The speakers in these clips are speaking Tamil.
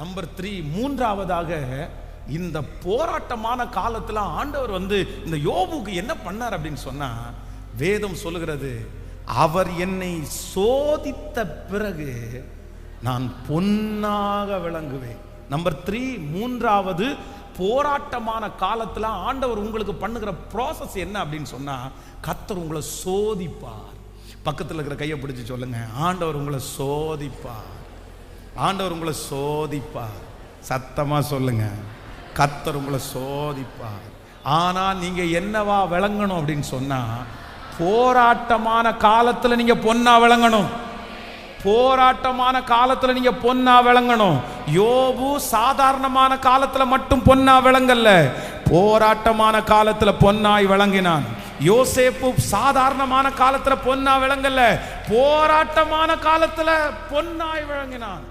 நம்பர் 3, மூன்றாவதாக இந்த போராட்டமான காலத்துல ஆண்டவர் இந்த யோபுக்கு என்ன பண்ணார் அப்படின்னு சொன்னா, வேதம் சொல்லுகிறது, அவர் என்னை சோதித்த பிறகு நான் பொன்னாக விளங்குவேன். நம்பர் 3, மூன்றாவது போராட்டமான காலத்துல ஆண்டவர் உங்களுக்கு பண்ணுகிற ப்ராசஸ் என்ன அப்படின்னு சொன்னா, கர்த்தர் உங்களை சோதிப்பார். பக்கத்தில் இருக்கிற கையை பிடிச்சு சொல்லுங்க, ஆண்டவர் உங்களை சோதிப்பார். ஆண்டவர் உங்களை சோதிப்பார். சத்தமா சொல்லுங்க, கர்த்தர் உங்களை சோதிப்பார். ஆனா நீங்க என்னவா விளங்கணும் அப்படின்னு சொன்னா, போராட்டமான காலத்துல நீங்க பொன்னா விளங்கணும். போராட்டமான காலத்துல நீங்க பொன்னா விளங்கணும். யோபு சாதாரணமான காலத்துல மட்டும் பொன்னா விளங்கல்ல, போராட்டமான காலத்துல பொன்னாய் விளங்கினான். யோசேப்பு சாதாரணமான காலத்துல பொன்னா விளங்கல்ல, போராட்டமான காலத்துல பொன்னாய் விளங்கினான்.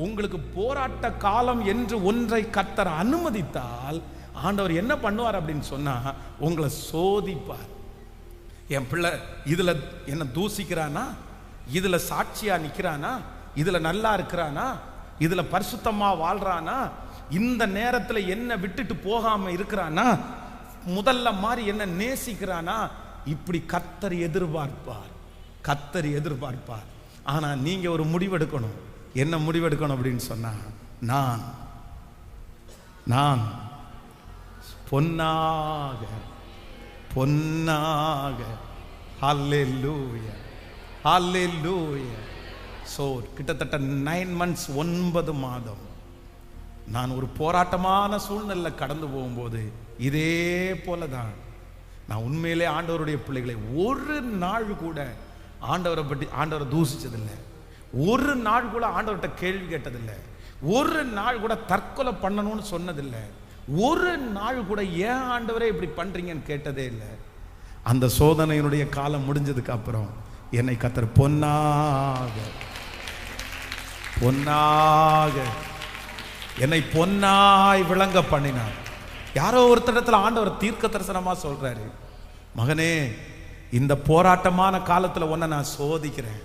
உங்களுக்கு போராட்ட காலம் என்று ஒன்றை கர்த்தர் அனுமதித்தால் ஆண்டவர் என்ன பண்ணுவார் அப்படின்னு சொன்னா, உங்களை சோதிப்பார். என் பிள்ளை இதுல என்ன தூசிக்கிறானா, இதுல சாட்சியா நிக்கிறானா, இதுல நல்லா இருக்கிறானா, இதுல பரிசுத்தமா வாழ்றானா, இந்த நேரத்துல என்ன விட்டுட்டு போகாம இருக்கிறானா, முதல்ல மாதிரி என்ன நேசிக்கிறானா, இப்படி கர்த்தர் எதிர்பார்ப்பார். கர்த்தர் எதிர்பார்ப்பார். ஆனா நீங்க ஒரு முடிவெடுக்கணும். என்ன முடிவெடுக்கணும் அப்படின்னு சொன்னா, நான் பொன்னாக பொன்னாக. ஹல்லேலூயா, ஹல்லேலூயா. சோ கிட்டத்தட்ட 9 months 9 மாதம் நான் ஒரு போராட்டமான சூழ்நிலை கடந்து போகும்போது இதே போலதான் நான் உண்மையிலே ஆண்டவருடைய பிள்ளைகளை ஒரு நாள் கூட ஆண்டவரை தூசிச்சதில்லை. ஒரு நாள் கூட ஆண்டவர்கிட்ட கேள்வி கேட்டதில்லை. ஒரு நாள் கூட தற்கொலை பண்ணணும்னு சொன்னதில்லை. ஒரு நாள் கூட ஏன் ஆண்டவரே இப்படி பண்றீங்கன்னு கேட்டதே இல்லை. அந்த சோதனையினுடைய காலம் முடிஞ்சதுக்கு அப்புறம் என்னை கர்த்தர் பொன்னாக பொன்னாக என்னை பொன்னாய் விளங்க பண்ணினார். யாரோ ஒருத்தரிடத்துல ஆண்டவர் தீர்க்க தரிசனமா சொல்றாரு, மகனே இந்த போராட்டமான காலத்துல உன்னை நான் சோதிக்கிறேன்.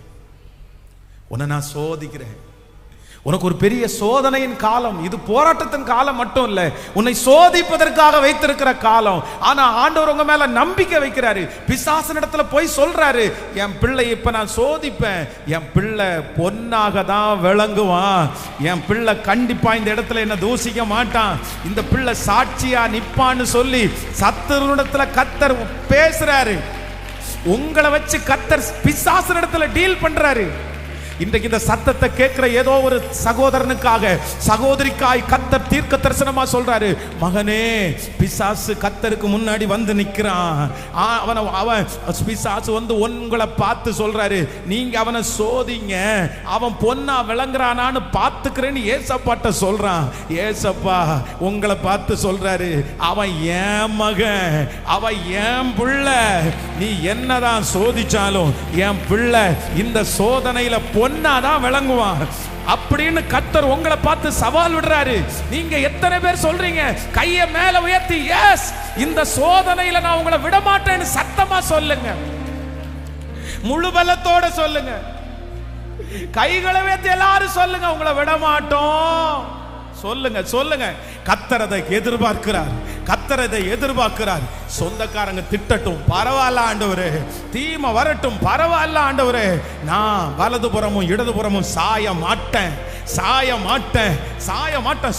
உனக்கு ஒரு பெரிய சோதனையின் காலம் இது. போராட்டத்தின் காலம் மட்டும் இல்ல, உன்னை சோதிப்பதற்காக வைத்திருக்கிற காலம். ஆனா ஆண்டவர் உங்க மேல நம்பிக்கை வைக்கிறாரு. பிசாசனிடத்துல போய் சொல்றாரு, என் பிள்ளை இப்ப நான் சோதிப்பேன், என் பிள்ளை பொன்னாக தான் விளங்குவான், என் பிள்ளை கண்டிப்பா இந்த இடத்துல என்ன தூசிக்க மாட்டான், இந்த பிள்ளை சாட்சியா நிப்பான்னு சொல்லி சத்துருடத்துல கர்த்தர் பேசுறாரு. உங்களை வச்சு கர்த்தர் பிசாசனிடத்துல டீல் பண்றாரு. இன்றைக்கு இந்த சத்தத்தை கேட்கிற ஏதோ ஒரு சகோதரனுக்காக சகோதரிக்காய் கர்த்தர் தீர்க்க தரிசனமா சொல்றாரு, மகனே பிசாசு கர்த்தருக்கு முன்னாடி வந்து நிக்கிறான். அவன் பிசாசு உங்களை பார்த்து சொல்றாரு, நீங்க அவனை சோதிங்க, அவன் பொன்னா விளங்குறானான்னு பார்த்துக்கிறேன்னு ஏசப்பாட்ட சொல்றான். ஏசப்பா உங்களை பார்த்து சொல்றாரு, அவன் ஏன் மகன், அவன் ஏன் பிள்ளை, நீ என்னதான் சோதிச்சாலும் என் பிள்ளை இந்த சோதனையில பொன்னாதான் விளங்குவான் அப்படின்னு கர்த்தர் உங்களை பார்த்து சவால் விடுறாரு. நீங்க எத்தனை பேர் சொல்றீங்க கையை மேல உயர்த்தி, எஸ் இந்த சோதனையில நான் உங்களை விட மாட்டேன்னு சத்தமா சொல்லுங்க, முழு பலத்தோட சொல்லுங்க, கைகளை உயர்த்தி எல்லாரும் சொல்லுங்க, உங்களை விட மாட்டோம். சொல்லுங்க. கர்த்தர் அதை எதிர்பார்க்கிறார், கர்த்தர் அதை எதிர்பார்க்கிறார். சொந்தக்காரங்க திட்டட்டும் பரவாயில்ல ஆண்டவரே, தீமை வரட்டும் பரவாயில்ல ஆண்டவரே, நான் வலதுபுறமும் இடதுபுறமும் சாய மாட்டேன்.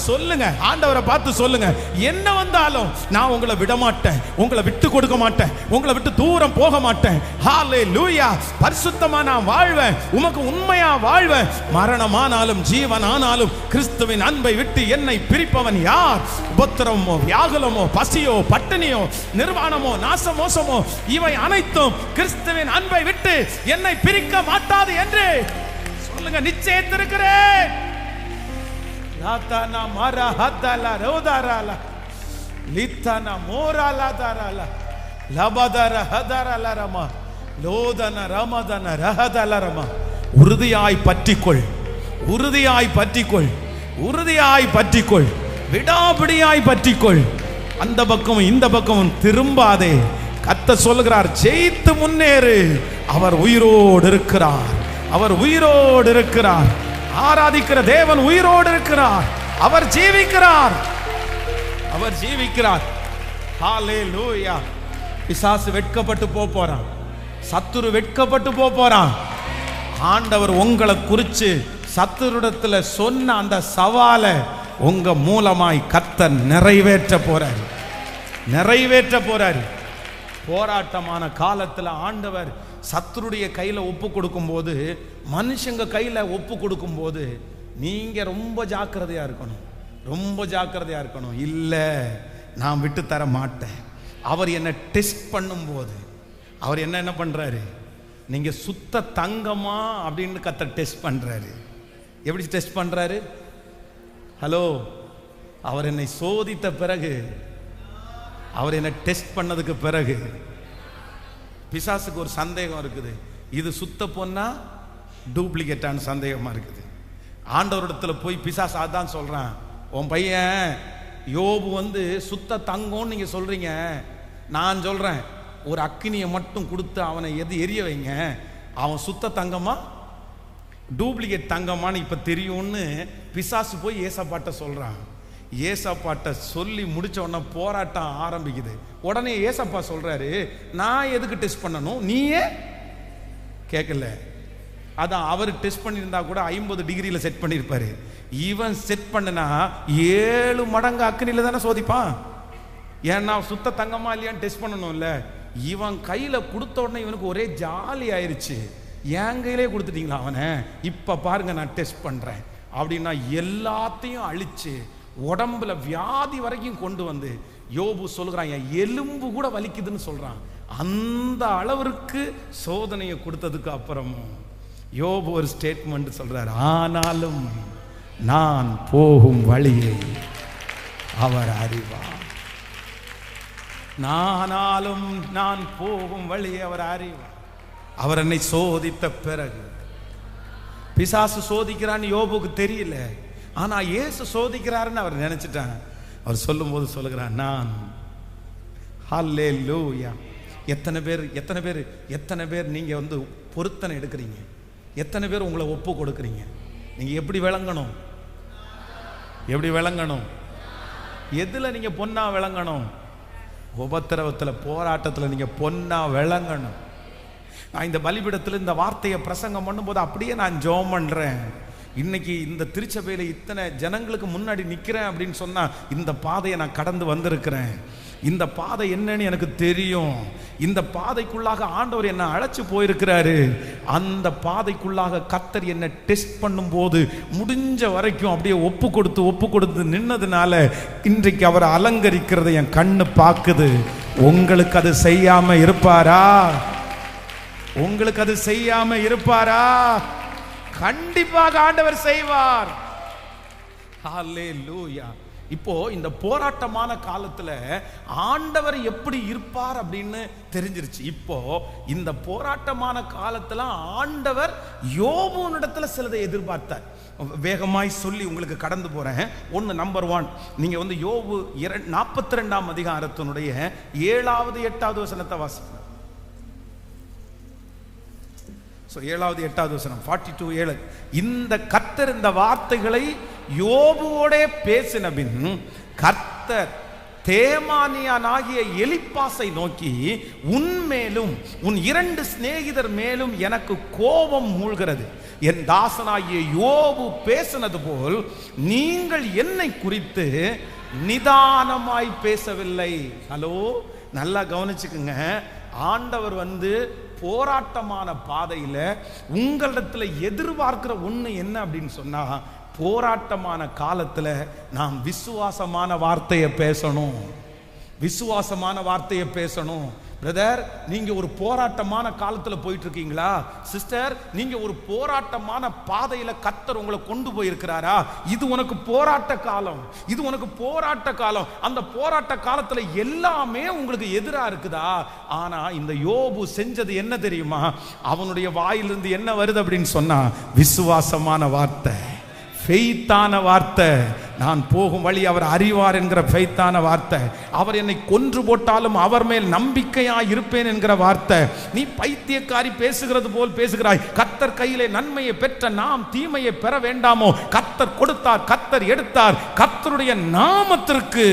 சொல்லுங்க, ஆண்டவரை பார்த்து சொல்லுங்க, என்ன வந்தாலும் நான் உங்களை விட மாட்டேன், உங்களை விட்டு கொடுக்க மாட்டேன், உங்களை விட்டு தூரம் போக மாட்டேன். ஹல்லேலூயா. பரிசுத்தமா நான் வாழ்வேன், உமக்கு உண்மையா வாழ்வேன். மரணமானாலும் ஜீவனானாலும் கிறிஸ்துவின் அன்பை விட்டு என்னை பிரிப்பவன் யார்? உபத்திரமோ வியாகுலமோ பசியோ பட்டினியோ நிர்வாணமோ நாசமோசமோ இவை அனைத்தும் கிறிஸ்துவின் அன்பை விட்டு என்னை பிரிக்க மாட்டாது என்று சொல்லுங்க. நிச்சயத்திருக்கிறேன். லாதானா மாரா ஹதலா ரோதாராலா லித்தானா மோராலா தாராலா லபதர ஹதரலரமா லோதன ரமதன ரஹதலரமா. உறுதியாய் பற்றிக்கொள், விடாபிடியாய் பற்றிக்கொள். அந்த பக்கமும் இந்த பக்கமும் திரும்பாதே. கர்த்தர் சொல்கிறார், ஜெயித்து முன்னேறு. அவர் உயிரோடு இருக்கிறார், ஆராதிக்கிற தேவன் உயிரோடு இருக்கிறார். அவர் ஜீவிக்கிறார், அவர் ஜீவிக்கிறார். ஹalleluya. பிசாசு வெட்கப்பட்டு போறான், சத்துரு வெட்கப்பட்டு போறான். ஆண்டவர் உங்களை குறித்து சத்துருடத்துல சொன்ன அந்த சவாலை உங்க மூலமாய் கர்த்தர் நிறைவேற்ற போறாரு, நிறைவேற்ற போறாரு. போராட்டமான காலத்துல ஆண்டவர் சத்துருடைய கையில ஒப்பு கொடுக்கும் போது, மனுஷங்க கையில ஒப்பு கொடுக்கும் போது நீங்க ரொம்ப ஜாக்கிரதையா இருக்கணும், ரொம்ப ஜாக்கிரதையா இருக்கணும். இல்ல நான் விட்டு தர மாட்டேன். அவர் என்ன டெஸ்ட் பண்ணும் போது அவர் என்ன பண்றாரு, நீங்க சுத்த தங்கமா அப்படின்னு கர்த்தர் டெஸ்ட் பண்றாரு. எப்படி டெஸ்ட் பண்றாரு? ஹலோ, அவர் என்னை சோதித்த பிறகு, அவர் என்ன டெஸ்ட் பண்ணதுக்கு பிறகு பிசாசுக்கு ஒரு சந்தேகம் இருக்குது, இது சுத்த பொண்ணா டூப்ளிகேட்டான சந்தேகமா இருக்குது. ஆண்டவரிடத்துல போய் பிசாசு அதான் சொல்றான், உன் பையன் யோபு சுத்த தங்கம்னு நீங்க சொல்றீங்க, நான் சொல்றேன் ஒரு அக்கினியை மட்டும் கொடுத்து அவனை எரிய வைங்க, அவன் சுத்த தங்கமா டூப்ளிகேட் தங்கமான்னு இப்ப தெரியும்னு பிசாசு போய் ஏசப்பாட்ட சொல்றான். ஏசப்பாட்ட சொல்லி முடிச்ச உடனே போராட்டம் ஆரம்பிக்குது. உடனே ஏசப்பா சொல்றாரு, நான் எதுக்கு டெஸ்ட் பண்ணணும், நீயே கேட்கல. அதான் அவர் டெஸ்ட் பண்ணியிருந்தா கூட 50 டிகிரியில செட் பண்ணியிருப்பாரு. இவன் செட் பண்ணனா 7 மடங்கு அக்கினியில தானே சோதிப்பான். ஏன்னா சுத்த தங்கமா இல்லையான்னு டெஸ்ட் பண்ணணும்ல. இவன் கையில கொடுத்த உடனே இவனுக்கு ஒரே ஜாலி ஆயிருச்சு, என் கையிலே கொடுத்துட்டீங்களா அவனை, இப்ப பாருங்க நான் டெஸ்ட் பண்றேன் அப்படின்னா எல்லாத்தையும் அழிச்சு உடம்புல வியாதி வரைக்கும் கொண்டு வந்து யோபு சொல்கிறான், என் எலும்பு கூட வலிக்குதுன்னு சொல்றான். அந்த அளவிற்கு சோதனையை கொடுத்ததுக்கு அப்புறமும் யோபு ஒரு ஸ்டேட்மெண்ட் சொல்றார், ஆனாலும் நான் போகும் வழியை அவர் அறிவார். ஆனாலும் நான் போகும் வழியை அவர் அறிவார். அவர் என்னை சோதித்த பிறகு, பிசாசு சோதிக்கிறான்னு யோபுக்கு தெரியல, ஆனா இயேசு சோதிக்கிறாருன்னு அவர் நினைச்சிட்டான். அவர் சொல்லும் போது சொல்லுகிறான், நான். ஹல்லேலூயா. எத்தனை பேர் நீங்க பொருத்தனை எடுக்கிறீங்க, எத்தனை பேர் உங்களை ஒப்பு கொடுக்குறீங்க? நீங்க எப்படி விளங்கணும், எப்படி விளங்கணும்? எதுல நீங்க பொன்னா விளங்கணும்? உபத்திரவத்துல, போராட்டத்துல நீங்க பொன்னா விளங்கணும். நான் இந்த பலிபீடத்தில் இந்த வார்த்தையை பிரசங்கம் பண்ணும்போது அப்படியே நான் ஜெபம் பண்றேன். இன்னைக்கு இந்த திருச்சபையில இத்தனை ஜனங்களுக்கு முன்னாடி நிக்கிறேன் அப்படின்னு சொன்னா, இந்த பாதையை நான் கடந்து வந்திருக்கிறேன். இந்த பாதை என்னன்னு எனக்கு தெரியும். இந்த பாதைக்குள்ளாக ஆண்டவர் என்ன அழைச்சு போயிருக்கிறாரு. அந்த பாதைக்குள்ளாக கர்த்தர் என்ன டெஸ்ட் பண்ணும் போது முடிஞ்ச வரைக்கும் அப்படியே ஒப்பு கொடுத்து நின்னதுனால இன்றைக்கு அவர் அலங்கரிக்கிறதை என் கண்ணு பார்க்குது. உங்களுக்கு அது செய்யாம இருப்பாரா? உங்களுக்கு அது செய்யாம இருப்பாரா? கண்டிப்பாக ஆண்டவர் செய்வார். ஹல்லேலூயா. இப்போ இந்த போராட்டமான காலத்துல ஆண்டவர் எப்படி இருப்பார் அப்படின்னு தெரிஞ்சிருச்சு. இப்போ இந்த போராட்டமான காலத்துல ஆண்டவர் யோபுவினிடத்துல சிலதை எதிர்பார்த்தார். வேகமாய் சொல்லி உங்களுக்கு கடந்து போறேன். ஒன்னு, நம்பர் 1, நீங்க யோபு 42ஆம் அதிகாரத்தினுடைய 7வது 8வது வசனத்தை வாசிக்கணும். 7வது 8வது வசனம் 42:7. இந்த கர்த்தர் இந்த வார்த்தைகளை யோபுவோட பேசின பின் கர்த்தர் தேமானியனாகிய எலிப்பாசை நோக்கி, உன்மேலும் உன் 2 சிநேகிதர் மேலும் எனக்கு கோபம் மூழ்கிறது. என் தாசனாகிய யோபு பேசினது போல் நீங்கள் என்னை குறித்து நிதானமாய் பேசவில்லை. ஹலோ, நல்லா கவனிச்சுக்குங்க. ஆண்டவர் போராட்டமான பாதையில உங்களிடத்துல எதிர்பார்க்கிற ஒண்ணு என்ன அப்படின்னு சொன்னா, போராட்டமான காலத்துல நாம் விசுவாசமான வார்த்தையை பேசணும், விசுவாசமான வார்த்தையை பேசணும். பிரதர், நீங்க ஒரு போராட்டமான காலத்துல போயிட்டு இருக்கீங்களா? சிஸ்டர், நீங்க ஒரு போராட்டமான பாதையில கர்த்தர் உங்களை கொண்டு போயிருக்கிறாரா? இது உனக்கு போராட்ட காலம், இது உனக்கு போராட்ட காலம். அந்த போராட்ட காலத்துல எல்லாமே உங்களுக்கு எதிரா இருக்குதா? ஆனா இந்த யோபு செஞ்சது என்ன தெரியுமா? அவனுடைய வாயிலிருந்து என்ன வருது அப்படின்னு சொன்னா, விசுவாசமான வார்த்தை, ஃபெய்த்தான வார்த்தை. நான் போகும் வழி அவர் அறிவார் என்கிற ஃபெய்த்தான வார்த்தை. அவர் என்னை கொன்று போட்டாலும் அவர் மேல் நம்பிக்கையா இருப்பேன் என்கிற வார்த்தை. நீ பைத்தியக்காரி பேசுகிறது போல் பேசுகிறாய். கர்த்தர் கையிலே நன்மையை பெற்ற நாம் தீமையை பெற வேண்டாமோ? கர்த்தர் கொடுத்தார், கர்த்தர் எடுத்தார். கர்த்தருடைய நாமத்திற்கு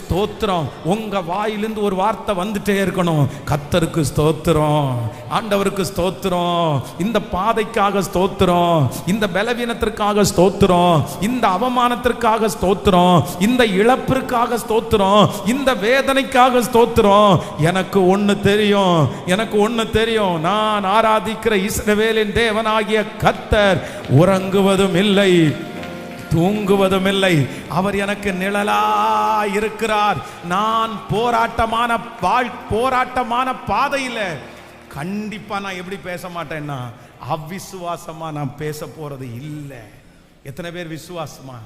ஸ்தோத்திரம். உங்க வாயிலிருந்து ஒரு வார்த்தை வந்துட்டே இருக்கணும். கர்த்தருக்கு ஸ்தோத்திரம், ஆண்டவருக்கு ஸ்தோத்திரம், இந்த பாதைக்காக ஸ்தோத்திரம், இந்த பலவீனத்திற்காக ஸ்தோத்திரம், இந்த அவமானத்திற்காக ஸ்தோத்திரம், இந்த இழப்பிற்காக ஸ்தோத்திரம், இந்த வேதனைக்காக ஸ்தோத்திரம். எனக்கு ஒண்ணு தெரியும், எனக்கு ஒண்ணு தெரியும். நான் ஆராதிக்கிற இஸ்ரவேலின் தேவனாகிய கர்த்தர் உறங்குவதும் இல்லை, தூங்குவதும் இல்லை. அவர் எனக்கு நிழலா இருக்கிறார். நான் போராட்டமான பாதையில கண்டிப்பா நான் எப்படி பேச மாட்டேன்னா அவிசுவாசமா நான் பேச போறது இல்லை. எத்தனை பேர் விசுவாசமா?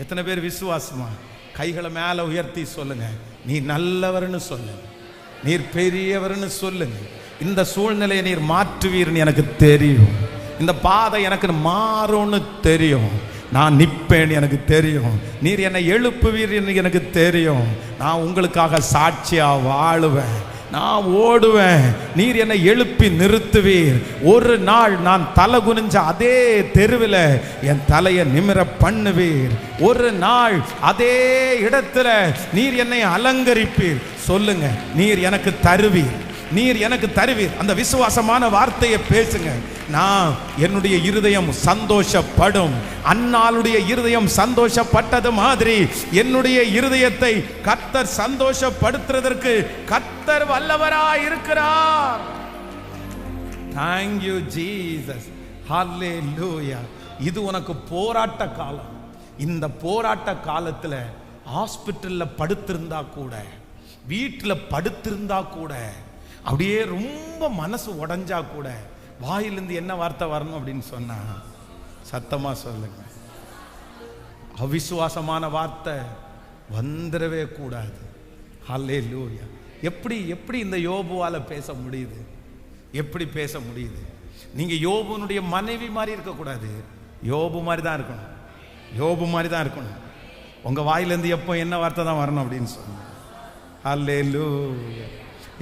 எத்தனை பேர் விசுவாசமா? கைகளை மேல உயர்த்தி சொல்லுங்க. நீ நல்லவர்னு சொல்லுங்க, நீர் பெரியவர்னு சொல்லுங்க. இந்த சூழ்நிலையை நீர் மாற்றுவீர்னு எனக்கு தெரியும். இந்த பாதை எனக்கு மாறும்னு தெரியும். நான் நிற்பேன் எனக்கு தெரியும். நீர் என்னை எழுப்புவீர் எனக்கு தெரியும். நான் உங்களுக்காக சாட்சியா வாழுவேன், நான் ஓடுவேன். நீர் என்னை எழுப்பி நிறுத்துவீர். ஒரு நாள் நான் தலை குனிஞ்ச அதே தெருவில் என் தலையை நிமிர பண்ணுவீர். ஒரு நாள் அதே இடத்துல நீர் என்னை அலங்கரிப்பீர். சொல்லுங்க, நீர் எனக்கு தருவீர், நீர் எனக்கு தருவீர். அந்த விசுவாசமான வார்த்தையை பேசுங்க. நான் என்னுடைய இருதயம் சந்தோஷப்படும். அன்னாளுடைய இருதயம் சந்தோஷப்பட்டது மாதிரி என்னுடைய இருதயத்தை கர்த்தர் சந்தோஷப்படுத்துறதற்கு கர்த்தர் வல்லவராய் இருக்கிறார். Thank you Jesus. Hallelujah. இது உனக்கு போராட்ட காலம். இந்த போராட்ட காலத்துல ஹாஸ்பிட்டல்ல படுத்திருந்தா கூட, வீட்டில் படுத்திருந்தா கூட, அப்படியே ரொம்ப மனசு உடைஞ்சா கூட வாயிலிருந்து என்ன வார்த்தை வரணும் அப்படின்னு சொன்னா சத்தமா சொல்லுங்க. அவிசுவாசமான வார்த்தை வந்துடவே கூடாது. ஹல்லேலூயா. எப்படி இந்த யோபுவால பேச முடியுது? எப்படி பேச முடியுது? நீங்க யோபுனுடைய மனைவி மாதிரி இருக்கக்கூடாது, யோபு மாதிரி தான் இருக்கணும். யோபு மாதிரி தான் இருக்கணும். உங்க வாயிலிருந்து எப்போ என்ன வார்த்தை தான் வரணும் அப்படின்னு சொன்ன. ஹல்லேலூயா.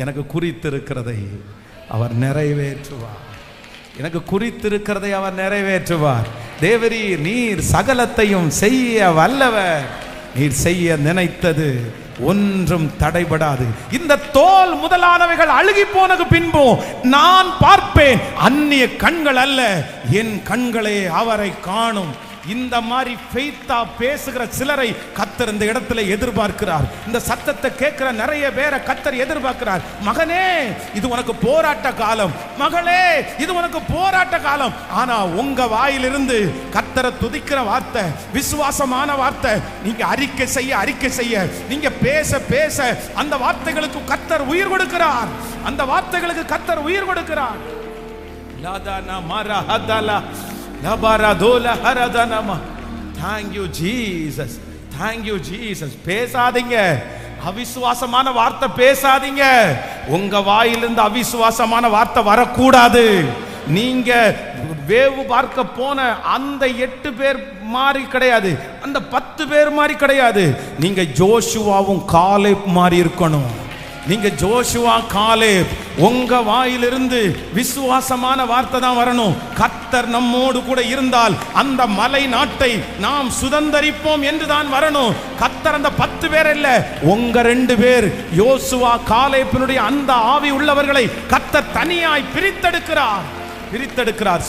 எனக்கு குறித்திருக்கிறதை அவர் நிறைவேற்றுவார். எனக்கு குறித்திருக்கிறதை அவர் நிறைவேற்றுவார். தேவரீ, நீர் சகலத்தையும் செய்ய வல்லவர். நீர் செய்ய நினைத்தது ஒன்றும் தடைபடாது. இந்த தோல் முதலானவைகள் அழுகி போனது பின்பும் நான் பார்ப்பேன். அந்நிய கண்கள் அல்ல, என் கண்களே அவரை காணும். இந்த மாதிரி ஃபெய்த்தா பேசுகிற சிலரை கர்த்தர் இந்த இடத்துல எதிர்பார்க்கிறார். இந்த சத்தத்தை கேட்கிற நிறைய பேரை கர்த்தர் எதிர்பார்க்கிறார். மகனே, இது உனக்கு போராட்ட காலம். மகளே, இது உனக்கு போராட்ட காலம். ஆனா உங்க வாயிலிருந்து கர்த்தரை துதிக்கிற வார்த்தை, விசுவாசமான வார்த்தை, நீங்க அறிக்கை செய்ய, நீங்க பேச அந்த வார்த்தைகளுக்கு கர்த்தர் உயிர் கொடுக்கிறார். அந்த வார்த்தைகளுக்கு கர்த்தர் உயிர் கொடுக்கிறார். லாதானா மரஹதலா லபரதோல ஹரதனமா. Thank you Jesus. Thank you Jesus. பேசாதீங்க, அவிசுவாசமான வார்த்தை பேசாதீங்க. உங்க வாயிலிருந்து அவிசுவாசமான வார்த்தை வரக்கூடாது. நீங்க வேவு பார்க்க போன அந்த 8 பேர் மாதிரி கிடையாது, அந்த 10 பேர் மாதிரி கிடையாது. நீங்க ஜோஷுவாவும் காலேப் மாதிரி இருக்கணும். நீங்க ஜோஷுவா காலேப், உங்க வாயிலிருந்து விசுவாசமான வார்த்தை தான் வரணும். கர்த்தர் நம்மோடு கூட இருந்தால் அந்த மலை நாட்டை நாம் சுதந்தரிப்போம் என்று தான் வரணும். கர்த்தர் அந்த 10 பேர் இல்ல, உங்க 2 பேர் யோசுவா காலேப்பினுடைய அந்த ஆவி உள்ளவர்களை கர்த்தர் தனியாய் பிரித்தெடுக்கிறார்.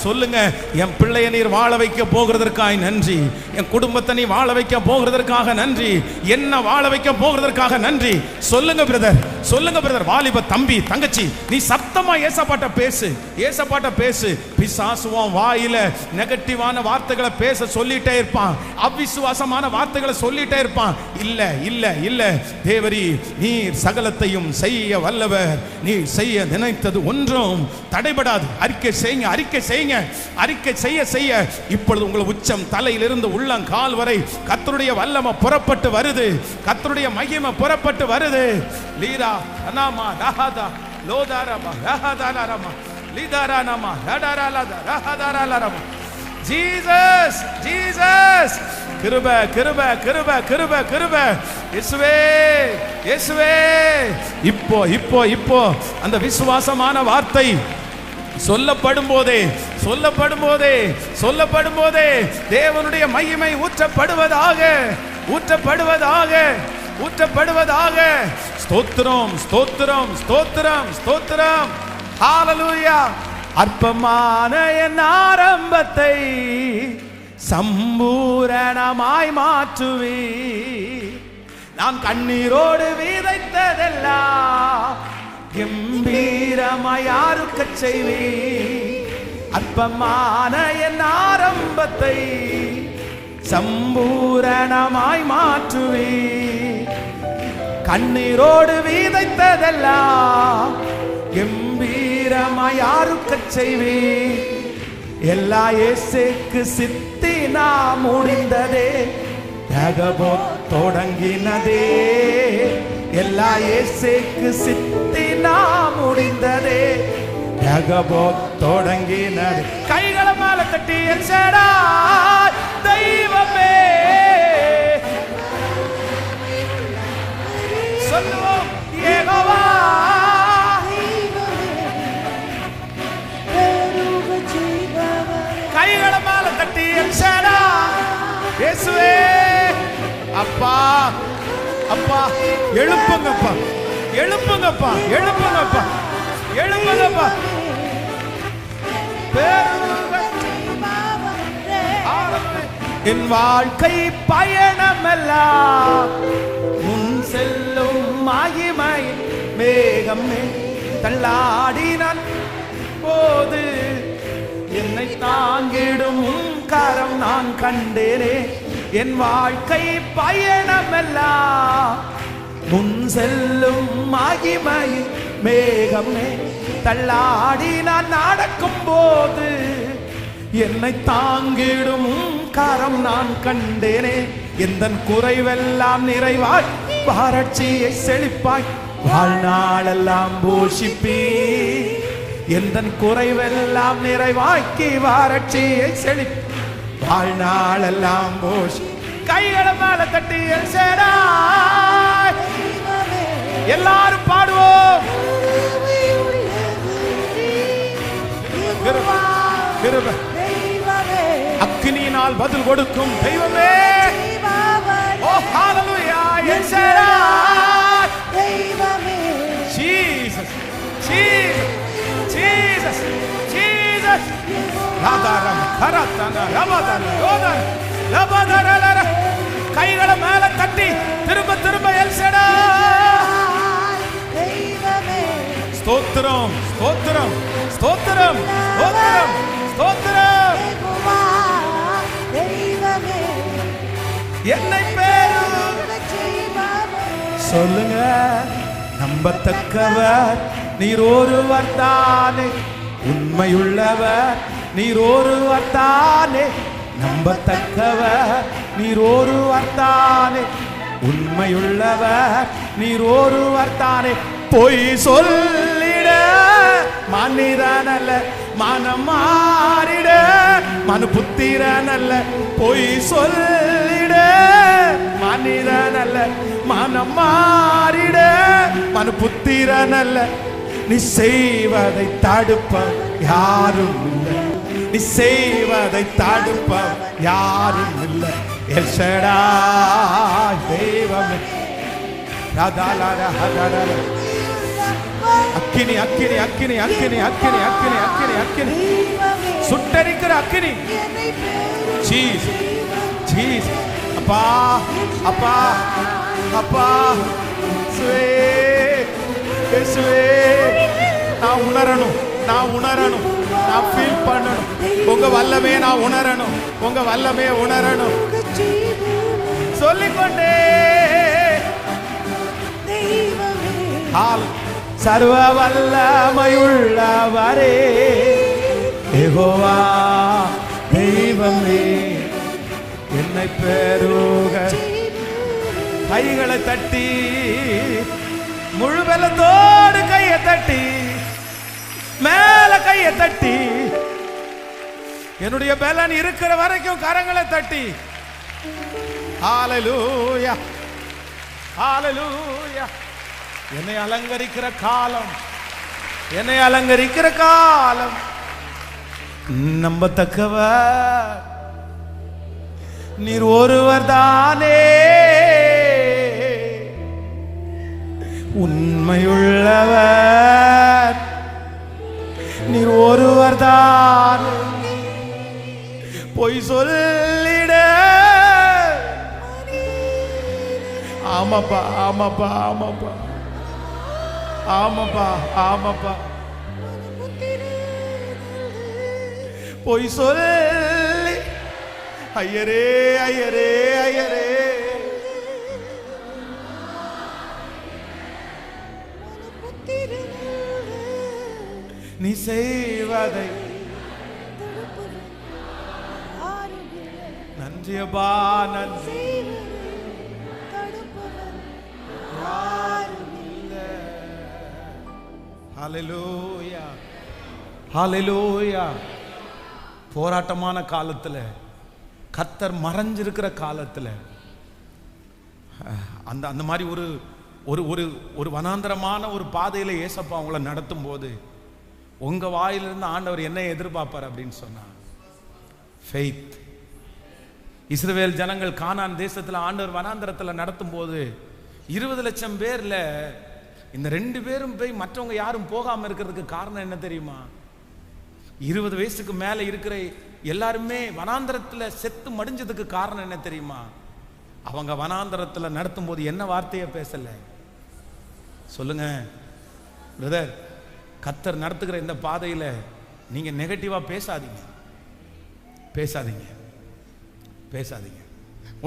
சொல்லுங்க, என் பிள்ளையை நீர் வாழ வைக்க போகிறதற்காக நன்றி. என் குடும்பத்தை நீ வாழ வைக்க போகிறதற்காக நன்றி. என்ன வாழ வைக்க போகிறதற்காக நன்றி. சொல்லுங்க பிரதர், சொல்லுங்க பிரதர். வாலிப தம்பி தங்கச்சி, நீ சத்தமா ஏசப்பாட்ட பேசு, ஏசப்பாட்ட பேசு. பிசாசுவான் வாயில நெகட்டிவான வார்த்தைகளை பேச சொல்லிட்டே இருப்பான், அவிசுவாசமான வார்த்தைகளை சொல்லிட்டே இருப்பான். இல்ல இல்ல இல்ல, தேவரீ, நீர் சகலத்தையும் செய்ய வல்லவர். நீ செய்ய நினைத்தது ஒன்றும் தடைபடாது. அறிக்கை செய்ய இப்பொழுது உங்கள் உச்சம் தலையிலிருந்து உள்ளங்கால் வரை கர்த்தருடைய வல்லமை புறப்பட்டு வருது. கர்த்தருடைய மகிமை புறப்பட்டு வருது. லீரா அனாமா ரஹதா லோதாரமா ரஹதாரமா லீதாரானமா ரடாராலதா ரஹதாராலரமா. ஜீசஸ் ஜீசஸ் கிருப கிருப கிருப கிருப கிருப. இயேசுவே இயேசுவே. இப்போ இப்போ இப்போ அந்த விசுவாசமான வார்த்தை சொல்லப்படும் போதே தேவனுடைய மகிமை ஊற்றப்படுவதாக ஊற்றப்படுவதாக ஊற்றப்படுவதாக. ஸ்தோத்திரம் ஸ்தோத்திரம் ஸ்தோத்திரம் ஸ்தோத்திரம். ஹல்லேலூயா. அற்பமான என் ஆரம்பத்தை சம்பூரணமாய் மாற்றுவே. நான் கண்ணீரோடு விதைத்ததெல்லாம் கம்பீரமாய் யாருக்கு செய்வே. அற்பமான என் ஆரம்பத்தை சம்பூரணமாய் மாற்றுவே. கண்ணீரோடு விதைத்ததெல்லாம் கம்பீரமாய் யாருக்கு செய்வே. எல்லா இயேசுக்கு சித்தினா முடிந்ததே, தகபோ தொடங்கினதே. எல்லா இயேசுக்கு சித்தினா முடிந்ததே, தகபோ தொடங்கினதே. கைகளை மேல தட்டி எல் ஷடாய் தெய்வமே சொல்லுவோம். யெகோவா கைகளை மேல தட்டி எல் ஷடாய் இயேசுவே. அப்பா அப்பா எழுப்புங்கப்பா எழுப்புங்கப்பா எழுப்புங்கப்பா எழுப்புங்கப்பா. என் வாழ்க்கை பயணமெல்லாம் முன் செல்லும் மகிமை மேகமே தள்ளாடினான் போது என்னை தாங்கிடும் கரம் நான் கண்டேனே. என் வாழ்க்கை பயணமெல்லாம் முன் செல்லும் மகிமை மேகமே தள்ளாடி நான் நடக்கும் போது என்னை தாங்கிடும் கரம் நான் கண்டேனே. எந்தன் குறைவெல்லாம் நிறைவாய் வறட்சியை செழிப்பாய் வாழ்நாளெல்லாம் போஷிப்பீ. எந்தன் குறைவெல்லாம் நிறைவாக்கி வறட்சியை செழிப்பாய் வாழ்நாளெல்லாம் போஷி. கைகளை மேல தட்டி எல் ஷடாய் எல்லாரும் பாடுவோம். அக்கினியினால் பதில் கொடுக்கும் தெய்வமே. ஓ ஹல்லேலூயா. எல் ஷடாய் தெய்வமே. Jesus Jesus Jesus Jesus. ராதாரம் கரத்தன ரமதன ரோதன லபதரலர. கைகளை மேல தட்டி திரும்ப திரும்ப எல் ஷடாய் தெய்வமே. ஸ்தோத்திரம் ஸ்தோத்திரம் ஸ்தோத்திரம் ஸ்தோத்திரம் ஸ்தோத்திரம். யெகோவா தெய்வமே என்னை பேரு சொல்லுங்க. நம்பத்தக்கவர் நீர் ஒருவர் தானே, உண்மையுள்ளவர் நீர் ஒருவர் தானே. நம்பத்தக்கவர் நீர் ஒருவர் தானே, உண்மையுள்ளவர் நீர் ஒருவர் தானே. பொய் சொல்லிட மனிதனல்ல மனம் மாறிட மனு புத்திரனல்ல. பொய் சொல்லிட மனிதனல்ல மனம் மாறிட மனு புத்திரனல்ல. நீ செய்வதை தடுப்ப யாரும் இல்லை, நீ செய்வதை தடுப்ப யாரும் இல்லை. எல் ஷடாய் தெய்வமே. அக்கினி அக்கினி அக்கினி அக்கினி அக்கினி அக்கினி அக்கினி அக்கினி சுட்டரிக்கிற அக்கினி. Jesus Jesus. அப்பா அப்பா அப்பா இயேசுவே. நான் உணரணும் நான் உணரணும் நான் ஃபீல் பண்ணணும். உங்க வல்லமே நான் உணரணும் உங்க வல்லமே உணரணும். சொல்லிக்கொண்டே சர்வ வல்லமையுள்ளவரே யெகோவா தெய்வமே என்னை பெருக. கைகளை தட்டி முழு பலத்தோடு கையை தட்டி மேல கையை தட்டி என்னுடைய பலன் இருக்கிற வரைக்கும் கரங்களை தட்டி ஹalleluya ஹalleluya. என்னை அலங்கரிக்கிற காலம், என்னை அலங்கரிக்கிற காலம். நம்பத்தக்கவர் நீர் ஒருவர் தானே, உண்மையுள்ளவர் நீர் ஒருவர் தான். பொய் சொல்லிட ஆமாப்பா ஆமாப்பா ஆமாப்பா ஆமாப்பா ஆமாப்பா. பொய் சொல்லி ஐயரே ஐயரே ஐயரே, நீ செய்வதை நன்றியப்பா நன்றி. ஹalleluya ஹalleluya. போராட்டமான காலத்துல, கர்த்தர் மறைஞ்சிருக்கிற காலத்துல, அந்த அந்த மாதிரி ஒரு ஒரு ஒரு வனாந்தரமான ஒரு பாதையில ஏசப்பா அவங்கள நடத்தும் போது உங்க வாயிலிருந்து ஆண்டவர் என்ன எதிர்பார்ப்பார் அப்படின்னு சொன்னா ஃபெய்த். இஸ்ரவேல் ஜனங்கள் கானான் தேசத்துல ஆண்டவர் வனாந்தரத்துல நடத்தும் போது 20 லட்சம் பேர்ல இந்த 2 பேரும் போய் மற்றவங்க யாரும் போகாம இருக்கிறதுக்கு காரணம் என்ன தெரியுமா? 20 வயசுக்கு மேல இருக்கிற எல்லாருமே வனாந்தரத்துல செத்து மடிஞ்சதுக்கு காரணம் என்ன தெரியுமா? அவங்க வனாந்தரத்துல நடத்தும் போது என்ன வார்த்தையை பேசல? சொல்லுங்க பிரதர், கர்த்தர் நடத்துகிற இந்த பாதையில நீங்க நெகட்டிவா பேசாதீங்க, பேசாதீங்க, பேசாதீங்க.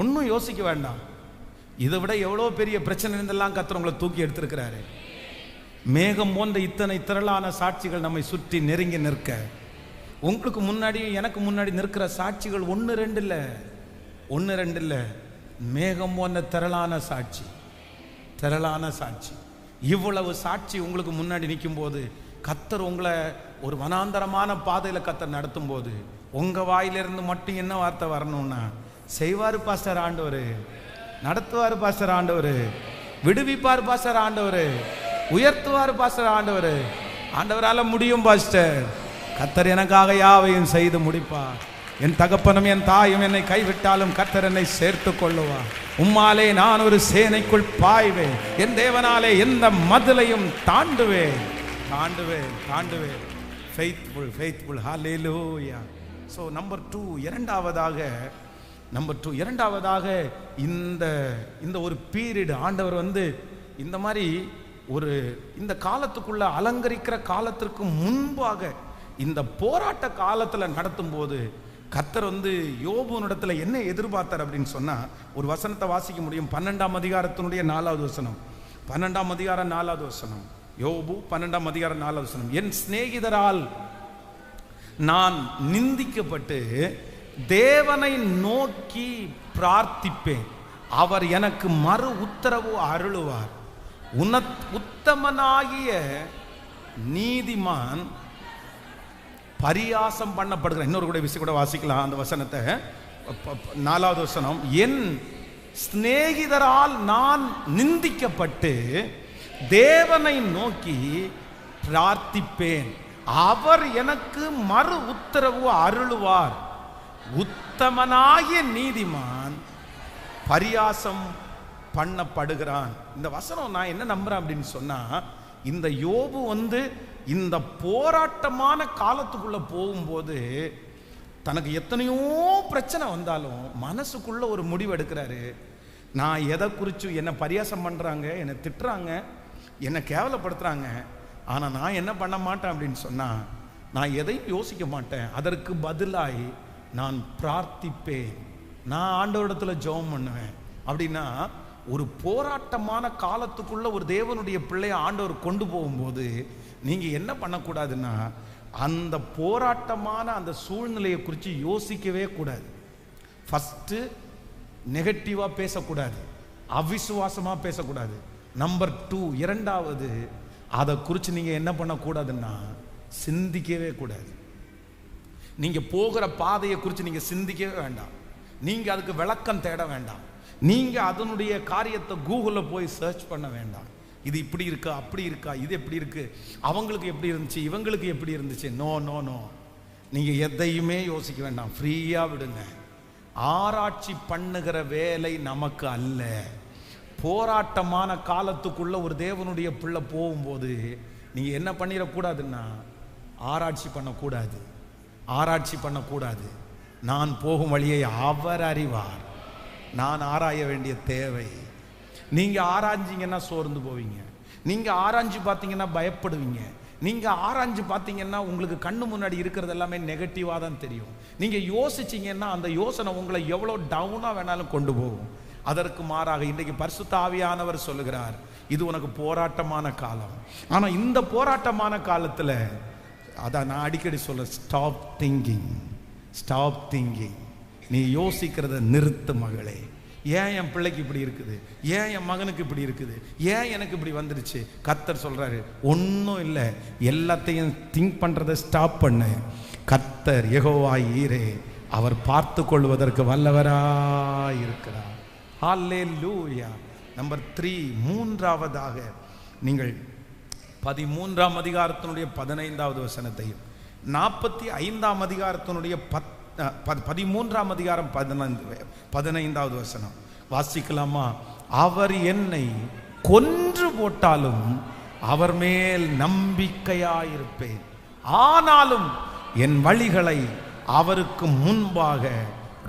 ஒன்னும் யோசிக்க வேண்டாம். இதை விட எவ்வளவு பெரிய பிரச்சனை இருந்தெல்லாம் கர்த்தர் உங்களை தூக்கி எடுத்திருக்கிறாரு. மேகம் போன்ற இத்தனை திரளான சாட்சிகள் நம்மை சுற்றி நெருங்கி நிற்க, உங்களுக்கு முன்னாடி எனக்கு முன்னாடி நிற்கிற சாட்சிகள் 1-2 இல்லை, 1-2 இல்லை, மேகம் போன்ற திரளான சாட்சி, திரளான சாட்சி. இவ்வளவு சாட்சி உங்களுக்கு முன்னாடி நிற்கும் போது கர்த்தர் உங்களை ஒரு வனாந்தரமான பாதையில கர்த்தர் நடத்தும் போது உங்க வாயிலிருந்து மட்டும் என்ன வார்த்தை வரணும்னா, செய்வாரு பாஸ்டர் ஆண்டவரு, நடத்துவாரு பாஸ்டர் ஆண்டவரு, விடுவிப்பார் பாஸ்டர் ஆண்டவரு, உயர்த்துவார் பாஸ்டர் ஆண்டவரு, ஆண்டவரால முடியும் பாஸ்டர், கர்த்தர் எனக்காக யாவையும் செய்து முடிப்பார். என் தகப்பனும் என் தாயும் என்னை கைவிட்டாலும் கர்த்தர் என்னை சேர்த்து கொள்ளுவார். உம்மாலே நான் ஒரு சேனைக்குள் பாய்வேன், என் தேவனாலே எந்த மதிலையும் தாண்டுவேன், தாண்டுவேன், தாண்டுவேன். Faithful, faithful. ஹalleluya. ஸோ நம்பர் 2, இரண்டாவதாக இந்த ஒரு பீரியட் ஆண்டவர் இந்த மாதிரி ஒரு இந்த காலத்துக்குள்ள அலங்கரிக்கிற காலத்திற்கு முன்பாக இந்த போராட்ட காலத்தில் நடத்தும் போது கர்த்தர் யோபுனிடத்துல என்ன எதிர்பார்த்தார் அப்படின்னு சொன்னா, ஒரு வசனத்தை வாசிக்க முடியும். 12ஆம் அதிகாரத்தினுடைய 4வது வசனம். 12ஆம் அதிகாரம் 4வது வசனம். யோபு 12ஆம் அதிகாரம் 4வது வசனம். என் சிநேகிதரால் நான் நிந்திக்கப்பட்டு தேவனை நோக்கி பிரார்த்திப்பேன், அவர் எனக்கு மறு உத்தரவு அருளுவார். உத்தமனாகிய நீதிமான் பரியாசம் பண்ணப்படுகிற, இன்னொரு கூட விஷயம் கூட வாசிக்கலாம் அந்த வசனத்தை. 4வது வசனம். என் சிநேகிதரால் நான் நிந்திக்கப்பட்டு தேவனை நோக்கி பிரார்த்திப்பேன், அவர் எனக்கு மறு உத்தரவு அருளுவார். உத்தமனாகிய நீதிமான் பரியாசம் பண்ணப்படுகிறான். இந்த வசனம் நான் என்ன நம்புறேன் அப்படின்னு சொன்னா, இந்த யோபு இந்த போராட்டமான காலத்துக்குள்ள போகும்போது தனக்கு எத்தனையோ பிரச்சனை வந்தாலும் மனசுக்குள்ள ஒரு முடிவு எடுக்கிறாரு. நான் எதை குறித்து என்னை பரியாசம் பண்றாங்க, என்னை திட்டுறாங்க, என்னை கேவலப்படுத்துறாங்க, ஆனா நான் என்ன பண்ண மாட்டேன் அப்படின்னு சொன்னா, நான் எதையும் யோசிக்க மாட்டேன். அதற்கு பதிலாய் நான் பிரார்த்திப்பேன், நான் ஆண்டவரிடத்துல ஜெபம் பண்ணுவேன். அப்படின்னா ஒரு போராட்டமான காலத்துக்குள்ள ஒரு தேவனுடைய பிள்ளையை ஆண்டவர் கொண்டு போகும்போது நீங்க என்ன பண்ணக்கூடாதுன்னா, அந்த போராட்டமான அந்த சூழ்நிலையை குறித்து யோசிக்கவே கூடாது. ஃபர்ஸ்ட் நெகட்டிவா பேசக்கூடாது, அவிசுவாசமா பேசக்கூடாது. நம்பர் 2, இரண்டாவது, அதை குறித்து நீங்க என்ன பண்ணக்கூடாதுன்னா சிந்திக்கவே கூடாது. நீங்க போகிற பாதையை குறித்து நீங்க சிந்திக்கவே வேண்டாம். நீங்க அதுக்கு விளக்கம் தேட வேண்டாம். நீங்க அதனுடைய காரியத்தை கூகுளில் போய் சர்ச் பண்ண வேண்டாம். இது இப்படி இருக்கா, அப்படி இருக்கா, இது எப்படி இருக்கு, அவங்களுக்கு எப்படி இருந்துச்சு, இவங்களுக்கு எப்படி இருந்துச்சு. நோ நோ நோ, நீங்க எதையுமே யோசிக்க வேண்டாம், ஃப்ரீயா விடுங்க. ஆராய்ச்சி பண்ணுகிற வேலை நமக்கு அல்ல. போராட்டமான காலத்துக்குள்ள ஒரு தேவனுடைய பிள்ளை போகும்போது நீங்க என்ன பண்ணிடக்கூடாதுன்னா, ஆராய்ச்சி பண்ணக்கூடாது, ஆராய்ச்சி பண்ணக்கூடாது. நான் போகும் வழியை அவர் அறிவார். நான் ஆராய வேண்டிய தேவை. நீங்க ஆராய்ஞ்சிங்கன்னா சோர்ந்து போவீங்க. நீங்க ஆராய்ஞ்சு பார்த்தீங்கன்னா பயப்படுவீங்க. நீங்க ஆராய்ஞ்சு பார்த்தீங்கன்னா உங்களுக்கு கண்ணு முன்னாடி இருக்கிறது எல்லாமே நெகட்டிவாக தான் தெரியும். நீங்க யோசிச்சீங்கன்னா அந்த யோசனை உங்களை எவ்வளோ டவுனாக வேணாலும் கொண்டு போகும். அதற்கு மாறாக இன்றைக்கு பரிசுத்த ஆவியானவர் சொல்லுகிறார், இது உனக்கு போராட்டமான காலம். ஆனால் இந்த போராட்டமான காலத்தில் அதான் நான் அடிக்கடி சொல்ல, ஸ்டாப் திங்கிங், ஸ்டாப் திங்கிங். நீ யோசிக்கிறத நிறுத்து மகளே. ஏன் என் பிள்ளைக்கு இப்படி இருக்குது, ஏன் என் மகனுக்கு இப்படி இருக்குது, ஏன் எனக்கு இப்படி வந்துருச்சு? கர்த்தர் சொல்றாரு, ஒன்றும் இல்லை, எல்லாத்தையும் திங்க் பண்றதை ஸ்டாப் பண்ணு. கர்த்தர் யெகோவா ஈரே, அவர் பார்த்து கொள்வதற்கு வல்லவராய் இருக்கிறார். ஹல்லேலூயா. நம்பர் 3, மூன்றாவதாக நீங்கள் 13ஆம் அதிகாரத்தினுடைய 15வது வசனத்தையும் 45ஆம் அதிகாரத்தினுடைய 13ஆம் அதிகாரம் 15வது வசனம் வாசிக்கலாமா? அவர் என்னை கொன்று போட்டாலும் அவர் மேல் நம்பிக்கையாயிருப்பேன், ஆனாலும் என் வழிகளை அவருக்கு முன்பாக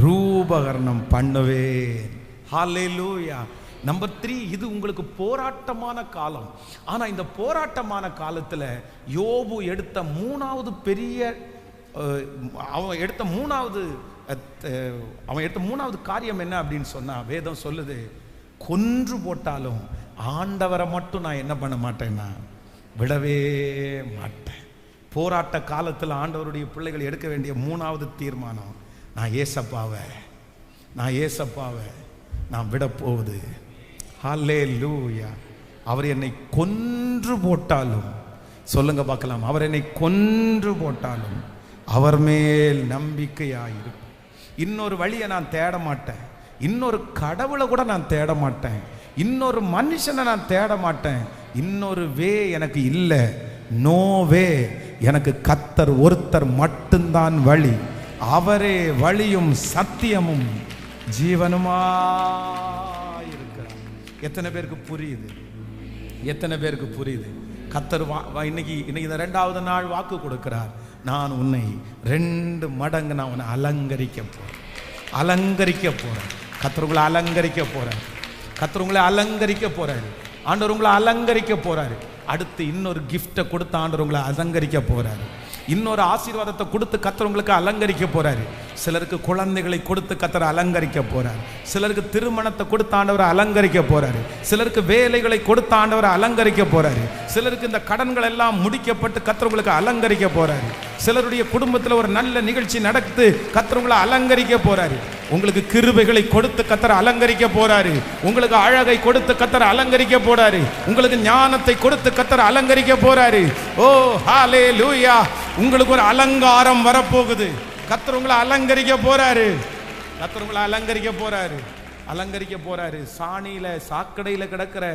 ரூபகரணம் பண்ணுவேன். ஹல்லேலூயா. நம்பர் 3, இது உங்களுக்கு போராட்டமான காலம். ஆனா இந்த போராட்டமான காலத்துல யோபு எடுத்த மூணாவது பெரிய அவன் எடுத்த மூணாவது காரியம் என்ன அப்படின்னு சொன்னா, வேதம் சொல்லுது, கொன்று போட்டாலும் ஆண்டவரை மட்டும் நான் என்ன பண்ண மாட்டேன்னா விடவே மாட்டேன். போராட்ட காலத்தில் ஆண்டவருடைய பிள்ளைகள் எடுக்க வேண்டிய மூணாவது தீர்மானம், நான் ஏசப்பாவை நான் விட போவது. ஹல்லேலூயா. அவர் என்னை கொன்று போட்டாலும், சொல்லுங்க பார்க்கலாம், அவர் என்னை கொன்று போட்டாலும் அவர் மேல் நம்பிக்கையாயிருக்கும். இன்னொரு வழியை நான் தேட மாட்டேன், இன்னொரு கடவுளை கூட நான் தேட மாட்டேன், இன்னொரு மனுஷனை நான் தேட மாட்டேன், இன்னொரு வே எனக்கு இல்லை. No way. எனக்கு கர்த்தர் ஒருத்தர் மட்டும்தான் வழி. அவரே வழியும் சத்தியமும் ஜீவனுமா இருக்கிறார். எத்தனை பேருக்கு புரியுது? எத்தனை பேருக்கு புரியுது? கர்த்தர் இன்னைக்கு இந்த 2வது நாள் வாக்கு கொடுக்கிறார், நான் உன்னை 2 மடங்கு நான் உன்னை அலங்கரிக்க போறேன். கர்த்தர் உங்களை அலங்கரிக்க போறார். கர்த்தர் உங்களை அலங்கரிக்க போறாரு. ஆண்டவர் உங்களை அலங்கரிக்க போறாரு. அடுத்து இன்னொரு கிஃப்டை கொடுத்து ஆண்டவர் உங்களை அலங்கரிக்க போறாரு. இன்னொரு ஆசீர்வாதத்தை கொடுத்து கர்த்தர் உங்களுக்கு அலங்கரிக்க போறாரு. சிலருக்கு குழந்தைகளை கொடுத்து கர்த்தர் அலங்கரிக்க போறாரு. சிலருக்கு திருமணத்தை கொடுத்து ஆண்டவர் அலங்கரிக்க போறாரு. சிலருக்கு வேலைகளை கொடுத்து ஆண்டவர் அலங்கரிக்க போறாரு. சிலருக்கு இந்த கடன்கள் எல்லாம் முடிக்கப்பட்டு கர்த்தர் உங்களுக்கு அலங்கரிக்க போறாரு. சிலருடைய குடும்பத்தில் ஒரு நல்ல நிகழ்ச்சி நடத்து கர்த்தர் உங்களை அலங்கரிக்க போறாரு. உங்களுக்கு கிருபைகளை கொடுத்து கர்த்தர் அலங்கரிக்க போறாரு. உங்களுக்கு அழகை கொடுத்து கர்த்தர் அலங்கரிக்க போறாரு. உங்களுக்கு ஞானத்தை கொடுத்து கர்த்தர் அலங்கரிக்க போறாரு. ஓ ஹல்லேலூயா. உங்களுக்கு ஒரு அலங்காரம் வரப்போகுது. கர்த்தர் உங்களை அலங்கரிக்க போறாரு. கர்த்தர் உங்களை அலங்கரிக்க போறாரு. சாணியில சாக்கடையில கிடக்கிற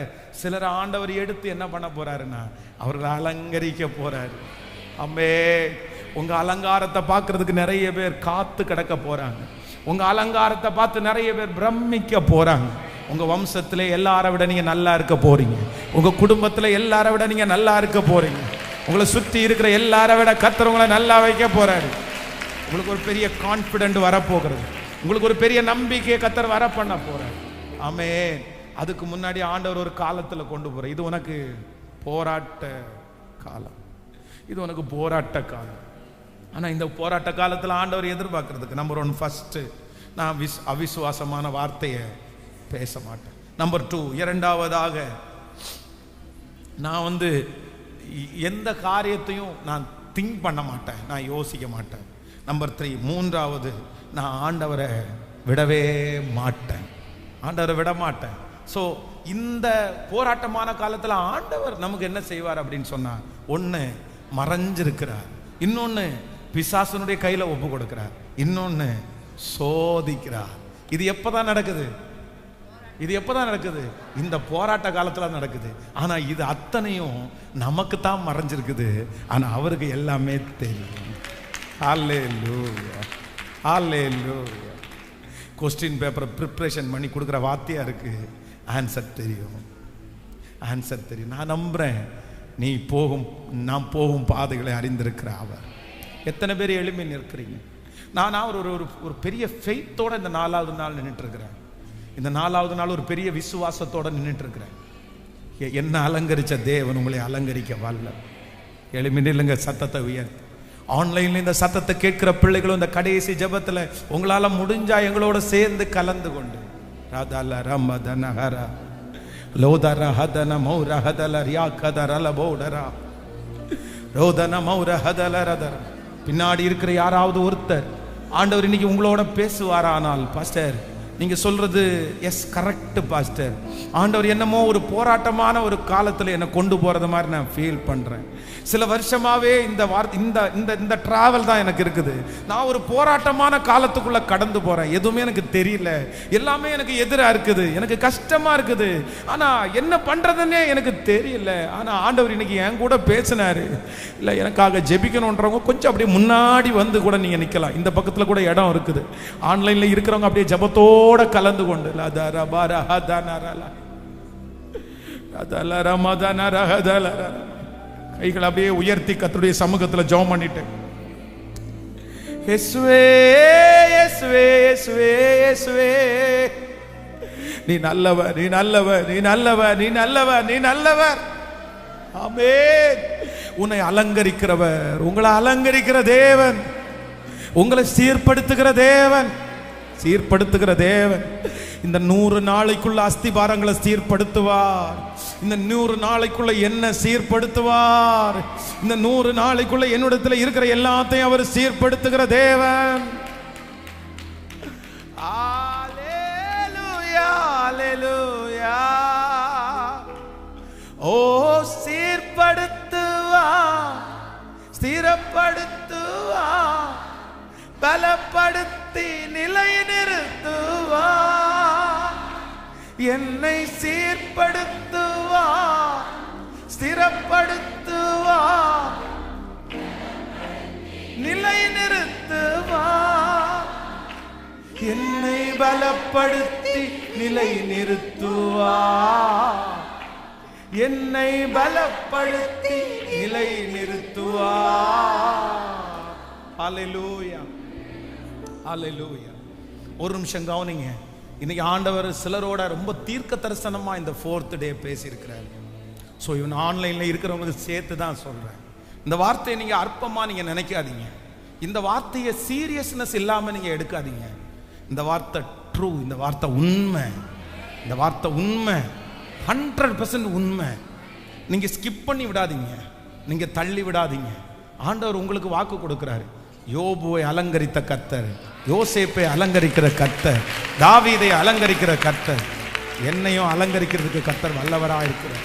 சிலர் ஆண்டவர் எடுத்து என்ன பண்ண போறாருன்னா அவர்களை அலங்கரிக்க போறாரு. அம்மே, உங்க அலங்காரத்தை பார்க்கறதுக்கு நிறைய பேர் காத்து கிடக்க போறாங்க. உங்க அலங்காரத்தை பார்த்து நிறைய பேர் பிரமிக்க போறாங்க. உங்க வம்சத்திலே எல்லாரை விட நீங்க நல்லா இருக்க போறீங்க. உங்க குடும்பத்துல எல்லாரை விட நீங்க நல்லா இருக்க போறீங்க. உங்களை சுற்றி இருக்கிற எல்லாரை விட கர்த்தர் உங்களை நல்லா வைக்க போறாரு. உங்களுக்கு ஒரு பெரிய கான்ஃபிடென்ட் வரப்போகிறது. உங்களுக்கு ஒரு பெரிய நம்பிக்கையை கர்த்தர் வர பண்ண போறாரு. ஆமென். அதுக்கு முன்னாடி ஆண்டவர் ஒரு காலத்துல கொண்டு போற, இது உனக்கு போராட்ட காலம். இது உனக்கு போராட்ட காலம். ஆனா இந்த போராட்ட காலத்துல ஆண்டவர் எதிர்பார்க்கறதுக்கு நம்பர் 1, ஃபர்ஸ்ட், நான் அவிசுவாசமான வார்த்தையை பேச மாட்டேன். நம்பர் 2, இரண்டாவதாக நான் எந்த காரியத்தையும் நான் திங்க் பண்ண மாட்டேன், நான் யோசிக்க மாட்டேன். நம்பர் 3, மூன்றாவது, நான் ஆண்டவரை விடவே மாட்டேன். ஸோ இந்த போராட்டமான காலத்தில் ஆண்டவர் நமக்கு என்ன செய்வார் அப்படின்னு சொன்னா, ஒன்று மறைஞ்சிருக்கிறார், இன்னொன்று பிசாசனுடைய கையில் ஒப்பு கொடுக்கிறார், இன்னொன்று சோதிக்கிறார். இது எப்பதான் நடக்குது? இது எப்பதான் நடக்குது? இந்த போராட்ட காலத்துல நடக்குது. ஆனா இது அத்தனையும் நமக்கு தான் மறைஞ்சிருக்குது. ஆனா அவருக்கு எல்லாமே தெரியும். ஹல்லேலூயா, ஹல்லேலூயா. கொஸ்டின் பேப்பரை ப்ரிப்பரேஷன் பண்ணி கொடுக்குற வார்த்தையா இருக்கு. ஆன்சர் தெரியும், ஆன்சர் தெரியும். நான் நம்புறேன் நாம் போகும் பாதைகளை அறிந்திருக்கிற அவர். எத்தனை பேர் எளிமை நிற்கிறீங்க? நான் ஒரு பெரிய ஃபெய்த்தோட இந்த 4வது நாள் நின்றுட்டு இருக்கிறேன். இந்த 4வது நாள் ஒரு பெரிய விசுவாசத்தோட நின்றுட்டு இருக்கிறேன். என்ன அலங்கரிச்ச தேவன் உங்களை அலங்கரிக்க வல்ல. எளிமை நில்லுங்க, சத்தத்தை உயர்த்தி. ஆன்லைன்ல இந்த சத்தத்தை கேட்கிற பிள்ளைகளும் இந்த கடைசி ஜெபத்துல உங்களால முடிஞ்சா எங்களோட சேர்ந்து கலந்து கொண்டு ராதல ரமதனஹர லோதர ஹதன மௌர ஹதல ரியாகதரல போடரா ரோதன மௌர ஹதல ரதர. பின்னாடி இருக்கிற யாராவது ஒருத்தர் ஆண்டவர் இன்னைக்கு உங்களோட பேசுவாரானால், பாஸ்டர் நீங்க சொல்றது எஸ் கரெக்ட் பாஸ்டர், ஆண்டவர் என்னமோ ஒரு போராட்டமான ஒரு காலத்துல என்ன கொண்டு போறது மாதிரி நான் ஃபீல் பண்றேன். சில வருஷமாவே இந்த டிராவல் தான் எனக்கு இருக்குது. நான் ஒரு போராட்டமான காலத்துக்குள்ள கடந்து போறேன். எதுவுமே எனக்கு தெரியல, எல்லாமே எனக்கு எதிரா இருக்குது, எனக்கு கஷ்டமா இருக்குது. ஆனா என்ன பண்றதுன்னே எனக்கு தெரியல. ஆனா ஆண்டவர் இன்னைக்கு என் கூட பேசினாரு. இல்ல எனக்காக ஜெபிக்கணும்ன்றவங்க கொஞ்சம் அப்படியே முன்னாடி வந்து கூட நீங்க நிக்கலாம். இந்த பக்கத்துல கூட இடம் இருக்குது. ஆன்லைன்ல இருக்கிறவங்க அப்படியே ஜெபத்தோட கலந்து கொண்டு கைகள் அப்படியே உயர்த்தி கர்த்தருடைய சமூகத்தில் ஜெபம் பண்ணிட்டு, இயேசுவே இயேசுவே இயேசுவே இயேசுவே நீ நல்லவர், நீ நல்லவர், நீ நல்லவர், நீ நல்லவர், நீ நல்லவர். ஆமென். உன்னை அலங்கரிக்கிறவர், உங்களை அலங்கரிக்கிற தேவன், உங்களை சீர்படுத்துகிற தேவன், சீர்படுத்துகிற தேவன். இந்த 100 நாளைக்குள்ள அஸ்திபாரங்களை சீர்படுத்துவார். இந்த 100 நாளைக்குள்ள என்ன சீர்படுத்துவார். இந்த 100 நாளைக்குள்ள என்னிடத்துல இருக்கிற எல்லாத்தையும் அவர் சீர்படுத்துகிற தேவன். அல்லேலூயா, அல்லேலூயா. ஓ சீர்படுத்துவார், ஸ்திரப்படுத்துவார், பலப்படுத்தி நிலை நிறுத்துவார். என்னை சீர்படுத்துவார், ஸ்திரப்படுத்துவார், நிலை நிறுத்துவார். என்னை பலப்படுத்தி நிலை நிறுத்துவார், என்னை பலப்படுத்தி நிலை நிறுத்துவார். அல்லேலூயா, அல்லேலூயா. ஒரு நிமிஷம் கவனிங்க. இன்னைக்கு ஆண்டவர் சிலரோட ரொம்ப தீர்க்க தரிசனமா இந்த 4th டே பேசியிருக்கிறார். ஸோ இவன் ஆன்லைன்ல இருக்கிறவங்களுக்கு சேர்த்து தான் சொல்றேன். இந்த வார்த்தையை நீங்க அற்பமா நீங்க நினைக்காதீங்க. இந்த வார்த்தையை சீரியஸ்னஸ் இல்லாம நீங்க எடுக்காதீங்க. இந்த வார்த்தை ட்ரூ, இந்த வார்த்தை உண்மை, இந்த வார்த்தை உண்மை, 100% உண்மை. நீங்க ஸ்கிப் பண்ணி விடாதீங்க, நீங்க தள்ளி விடாதீங்க. ஆண்டவர் உங்களுக்கு வாக்கு கொடுக்கிறாரு. யோபுவை அலங்கரித்த கர்த்தர், யோசேப்பை அலங்கரிக்கிற கர்த்தர், தாவீதை அலங்கரிக்கிற கர்த்தர், என்னையும் அலங்கரிக்கிறதுக்கு கர்த்தர் வல்லவராக இருக்கிறார்.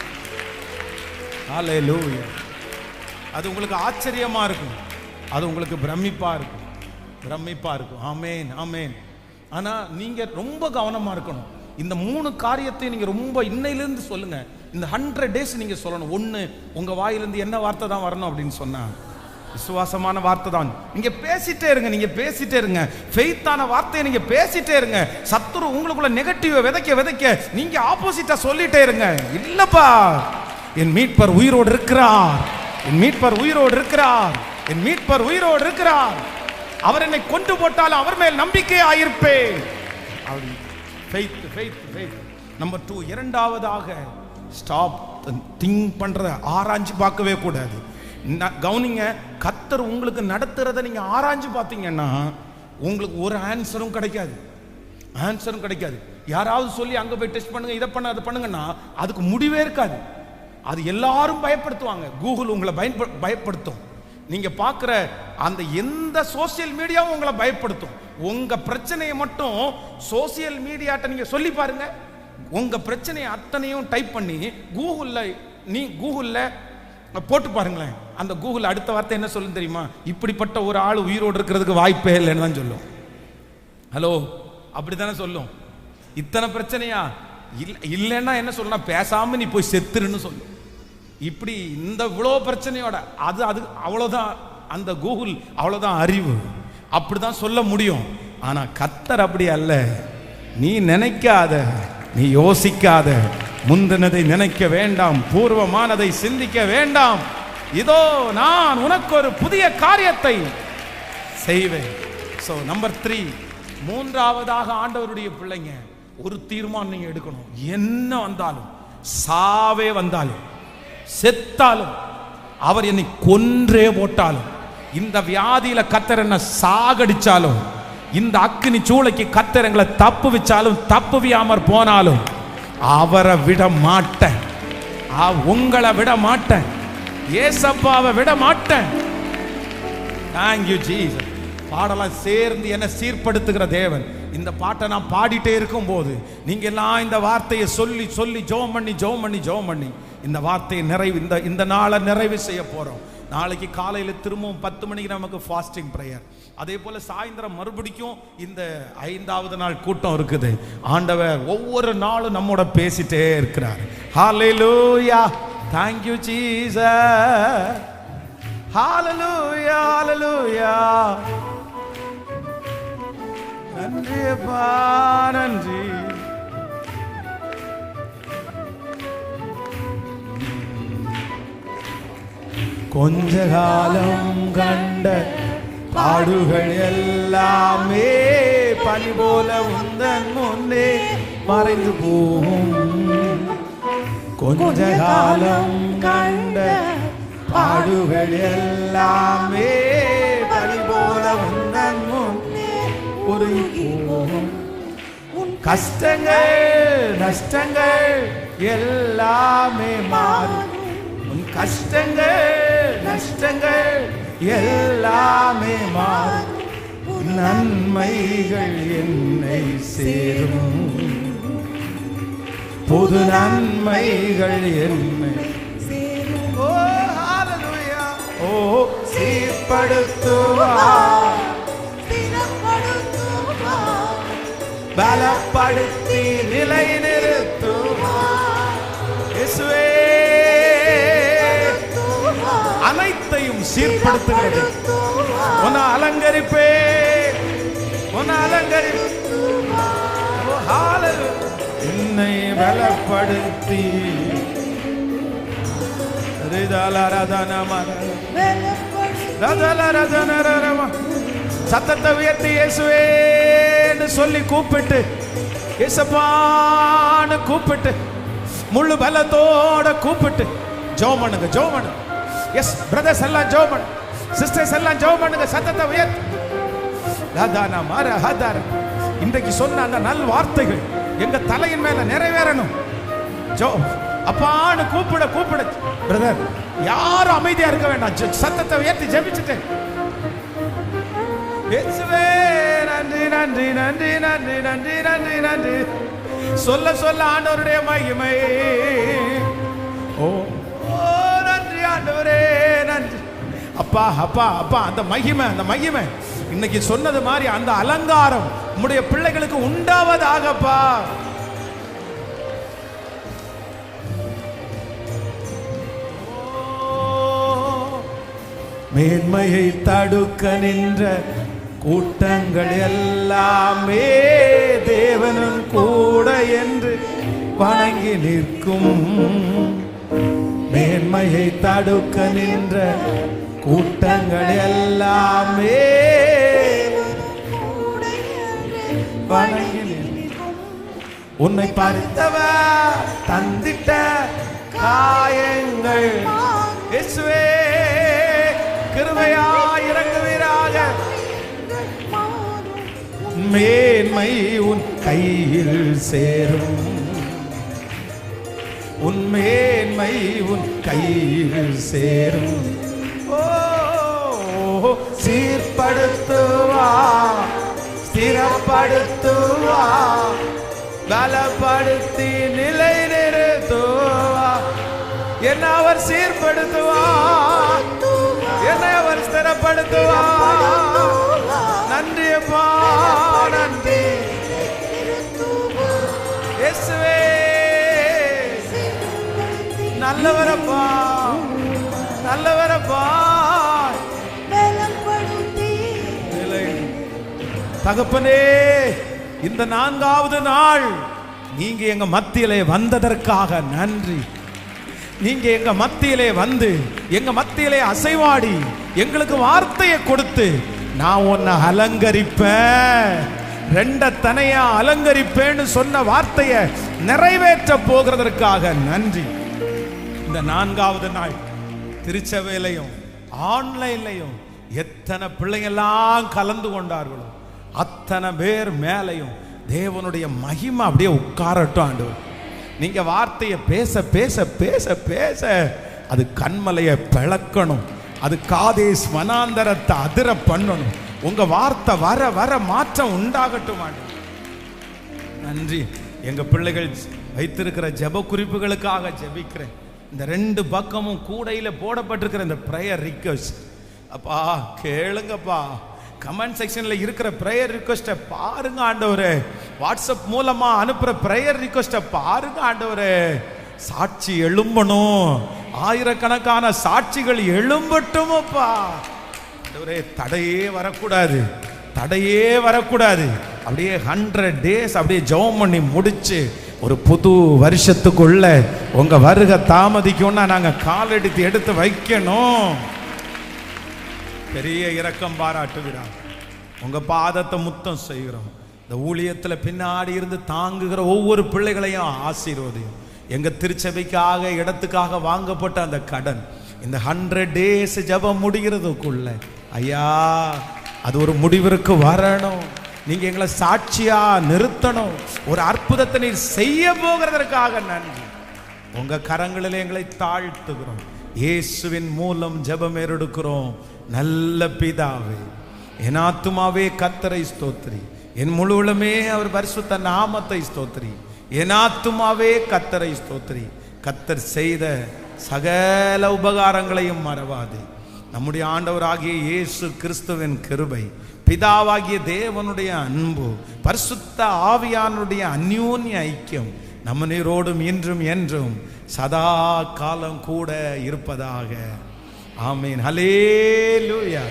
ஹல்லேலூயா. அது உங்களுக்கு ஆச்சரியமா இருக்கும், அது உங்களுக்கு பிரமிப்பா இருக்கும், பிரமிப்பா இருக்கும். ஆமேன், ஆமேன். ஆனா நீங்க ரொம்ப கவனமா இருக்கணும். இந்த 3 காரியத்தை நீங்க ரொம்ப இன்னையிலிருந்து சொல்லுங்க. இந்த 100 days நீங்க சொல்லணும். ஒண்ணு, உங்க வாயிலிருந்து என்ன வார்த்தை தான் வரணும் அப்படின்னு சொன்னா விசுவாசமான வார்த்தை தான். நீங்க பேசிட்டே இருங்க, நீங்க பேசிட்டே இருங்க. ஃபெய்த்தான வார்த்தையை நீங்க பேசிட்டே இருங்க. சத்துரு உங்களுக்குள்ள நெகட்டிவ் விதைக்க விதைக்க நீங்க ஆப்போசிட்டா சொல்லிட்டே இருங்க. இல்லப்பா, என் மீட்பர் உயிரோடு இருக்கிறார், என் மீட்பர் உயிரோடு இருக்கிறார், என் மீட்பர் உயிரோடு இருக்கிறார். அவர் என்னை கொண்டு போட்டாலும் அவர் மேல் நம்பிக்கை ஆயிருப்பேன். Faith, faith, faith. நம்பர் 2, இரண்டாவதாக ஸ்டாப் திங்க் பண்றத ஆராய்ச்சி பார்க்கவே கூடாது. கவனிங்க, கர்த்தர் உங்களுக்கு நடத்துறத நீங்க ஆராய்ச்சி பார்த்தீங்கன்னா உங்களுக்கு ஒரு ஆன்சரும் கிடைக்காது, ஆன்சரும் கிடைக்காது. யாராவது சொல்லி அங்க போய் டெஸ்ட் பண்ணுங்க, இதை பண்ண அதை பண்ணுங்கன்னா அதுக்கு முடிவே இருக்காது. அது எல்லாரும் பயப்படுத்துவாங்க. கூகுள் உங்களை பயப்படுத்தும். நீங்க பார்க்குற அந்த எந்த சோசியல் மீடியாவும் உங்களை பயப்படுத்தும். உங்க பிரச்சனையை மட்டும் சோசியல் மீடியாட்ட நீங்க சொல்லி பாருங்க. உங்க பிரச்சனையை அத்தனையும் டைப் பண்ணி கூகுள்ல போட்டு பாருங்களேன். அந்த கூகுள் அடுத்த வார்த்தை என்ன சொல்லும் தெரியுமா? இப்படிப்பட்ட ஒரு ஆள் உயிரோடு இருக்கிறதுக்கு வாய்ப்பே இல்லைன்னு தான் சொல்லும். ஹலோ, அப்படித்தானே சொல்லும். இத்தனை பிரச்சனையா இல்லைன்னா என்ன சொல்லணும், பேசாம நீ போய் செத்துருன்னு சொல்லு. இப்படி இந்த இவ்வளோ பிரச்சனையோட அது அவ்வளோதான், அந்த கூகுள் அவ்வளோதான் அறிவு, அப்படிதான் சொல்ல முடியும். ஆனா கர்த்தர் அப்படி அல்ல. நீ நினைக்காத, நீ யோசிக்காத, முந்தினதை நினைக்க வேண்டாம், பூர்வமானதை சிந்திக்க வேண்டாம். இதோ நான் உனக்கு ஒரு புதிய காரியத்தை செய்வேன். சோ நம்பர் 3, மூன்றாவதாக ஆண்டவருடைய பிள்ளைங்க ஒரு தீர்மானம் நீங்க எடுக்கணும். என்ன வந்தாலும், சாவே வந்தாலும், செத்தாலும், அவர் என்னை கொன்றே போட்டாலும், இந்த வியாதியில கர்த்தர் என்ன சாகடிச்சாலும், இந்த அக்கினி சூளைக்கு கர்த்தர் எங்களை தப்பு வச்சாலும், தப்புவியாமற் போனாலும் அவரை விட மாட்டேன், உங்களை விட மாட்டேன், ஏசப்பாவை விட மாட்டேன். Thank you Jesus. பாடலாம் சேர்ந்து என்ன சீர்படுத்துகிற தேவன். இந்த பாட்டை நான் பாடிட்டே இருக்கும் போது நீங்க எல்லாம் இந்த வார்த்தையை சொல்லி சொல்லி ஜெபம் பண்ணி இந்த வார்த்தையை இந்த நாளை நிறைவு செய்ய போறோம். நாளைக்கு காலையில திரும்பவும் 10 மணிக்கு நமக்கு ஃபாஸ்டிங் பிரேயர். அதே போல சாயந்தரம் மறுபடியும் இந்த 5வது நாள் கூட்டம் இருக்குது. ஆண்டவர் ஒவ்வொரு நாளும் நம்மோட பேசிட்டே இருக்கிறார். ஹalleluya, thank you Jesus, hallelujah, hallelujah. நன்றி அப்பா, நன்றி. கொஞ்ச காலம் கண்ட பாடுகள் எல்லாமே பனி போல உந்தன் முன்னே மறைந்து போகும். கொஞ்ச காலம் கண்ட பாடுகள் எல்லாமே பனி போல உந்தன் முன்னே உருகி போகும். கஷ்டங்கள் நஷ்டங்கள் எல்லாமே மாறும். உன் கஷ்டங்கள் நஷ்டங்கள் எல்லாமே மாறும். நன்மைகள் என்னை சேரும். புது நன்மைகள் என்னை சேரும். ஓ ஹalleluya. ஓ சீர்படுத்துவார், ஸ்திரப்படுத்துவார், பலப்படுத்தி நிலை நிறுத்துவார். இயேசுவே அனைத்தையும் சீர்படுத்துகிறது. உன்னை அலங்கரிப்பே, உன்னை என்னை பலப்படுத்தி சத்தத்தை உயர்த்தி இயேசுவேன்னு சொல்லி கூப்பிட்டு, இயேசப்பான்னு கூப்பிட்டு, முழு பலத்தோட கூப்பிட்டு ஜெபம் பண்ணுங்க, ஜெபம் பண்ணுங்க. எஸ் பிரதர்ஸ் எல்லாம் ஜெபம் பண்ணுங்க, சிஸ்டர்ஸ் எல்லாம் ஜெபம் பண்ணுங்க. சத்தத்தை உயர்த்தி லதானா மர ஹதர. இன்றைக்கு சொன்ன அந்த நல் வார்த்தைகள் எங்க தலையின் மேல நிறைவேறணும். அப்பான்னு கூப்பிட கூப்பிட பிரதர் யாரும் அமைதியா இருக்க வேண்டாம். சத்தத்தை உயர்த்தி ஜெபிச்சுட்டு இயேசுவே நன்றி நன்றி நன்றி நன்றி நன்றி நன்றி நன்றி சொல்ல சொல்ல ஆண்டவருடைய மகிமை. ஓ நன்றி ஆண்டவரே நன்றி. அப்பா அப்பா அப்பா அந்த மகிமை, அந்த மகிமை இன்னைக்கு சொன்னது மாதிரி அந்த அலங்காரம் உம்முடைய பிள்ளைகளுக்கு உண்டாவதாகப்பா. மேன்மையை தடுக்க நின்ற கூட்டங்கள் எல்லாமே தேவனும் கூட என்று வணங்கி நிற்கும். மேன்மையை தடுக்க நின்ற கூட்டங்கள் எல்லாமே வணங்கி நிற்கும். உன்னை பறித்தவர் தந்திட்ட காயங்கள் இயேசுவே கிருபையாய் இறங்குவீராக. மேன்மை உன் கையில் சேரும். உன் மேன்மை உன் கையில் சேரும். ஓ சீர்படுத்துவா, ஸ்திரப்படுத்துவா, பலப்படுத்தி நிலை நிறுத்துவா. என்ன அவர் சீர்படுத்துவா, என்னை அவர் ஸ்திரப்படுத்துவா. நன்றி அப்பா நன்றி. நல்லவரப்பா, நல்லவரப்பா. தகப்பனே, இந்த 4வது நாள் நீங்க எங்க மத்தியிலே வந்ததற்காக நன்றி. நீங்க எங்க மத்தியிலே வந்து எங்க மத்தியிலே அசைவாடி எங்களுக்கு வார்த்தையை கொடுத்து, நான் உன்னை அலங்கரிப்பேன், 2 தனையா அலங்கரிப்பேன்னு சொன்ன வார்த்தையை நிறைவேற்ற போகிறதற்காக நன்றி. இந்த 4வது நாள் திருச்சபையிலையும் ஆன்லைன்லையும் எத்தனை பிள்ளைங்கெல்லாம் கலந்து கொண்டார்களோ அத்தனை பேர் மேலையும் தேவனுடைய மகிமை அப்படியே உட்காரட்டும் ஆண்டவர். நீங்க வார்த்தையை பேச பேச பேச பேச அது கண்மலையை பிளக்கணும், அது காதேஸ் வனாந்தரத்தை அதிர பண்ணணும். உங்க வார்த்தை வர வர மாற்றம் உண்டாகட்டும் ஆண்டவர். நன்றி. எங்க பிள்ளைகள் வைத்திருக்கிற ஜெப குறிப்புகளுக்காக ஜெபிக்கிறேன். இந்த 2 பக்கமும் கூடையில போடப்பட்டிருக்கிற இந்த பிரேயர் ரிக்வெஸ்ட், அப்பா கேளுங்கப்பா. கமெண்ட் செக்ஷன்ல இருக்கிற பிரேயர் ரிக்வெஸ்ட்டை பாருங்க ஆண்டவரே. வாட்ஸ்அப் மூலமா அனுப்புற பிரேயர் ரிக்வெஸ்ட்டை பாருங்க ஆண்டவரே. சாட்சி எழும்பணும், ஆயிரக்கணக்கான சாட்சிகள் எழும்பட்டும் அப்பா. ஆண்டவரே, தடையே வரக்கூடாது, தடையே வரக்கூடாது. அப்படியே 100 days அப்படியே ஜெபம் பண்ணி முடிச்சு ஒரு புது வருஷத்துக்குள்ள உங்க வருகை தாமதிக்கும்னா நாங்க காலெடுத்து எடுத்து வைக்கணும். பெரிய இரக்கம் பாராட்டுகிறார். உங்க பாதத்தை முத்தம் செய்கிறோம். இந்த ஊழியத்துல பின்னாடி இருந்து தாங்குகிற ஒவ்வொரு பிள்ளைகளையும் ஆசீர்வதியும். எங்க திருச்சபைக்காக இடத்துக்காக வாங்கப்பட்ட அந்த கடன் இந்த 100 days ஜெபம் முடிகிறதுக்குள்ள ஐயா அது ஒரு முடிவிற்கு வரணும். நீங்க எங்களை சாட்சியா நிறுத்தணும். ஒரு அற்புதத்தை நீர் செய்ய போகிறதற்காக நன்றி. உங்க கரங்களில் எங்களை தாழ்த்துகிறோம். இயேசுவின் மூலம் ஜெபம் ஏறெடுக்கிறோம். நல்ல பிதாவே, என் ஆத்துமாவே கர்த்தரை ஸ்தோத்திரி, என் முழுவலுமே அவர் பரிசுத்த நாமத்தை ஸ்தோத்திரி. என் ஆத்துமாவே கர்த்தரை ஸ்தோத்திரி. கர்த்தர் செய்த சகல உபகாரங்களையும் மறவாதே. நம்முடைய ஆண்டவராகிய இயேசு கிறிஸ்துவின் கிருபை, பிதாவாகிய தேவனுடைய அன்பு, பரிசுத்த ஆவியானுடைய அந்யோன்ய ஐக்கியம் நம்ம நீரோடும் இன்றும் என்றும் சதா காலம் கூட இருப்பதாக. ஆமீன். ஹல்லேலூயா.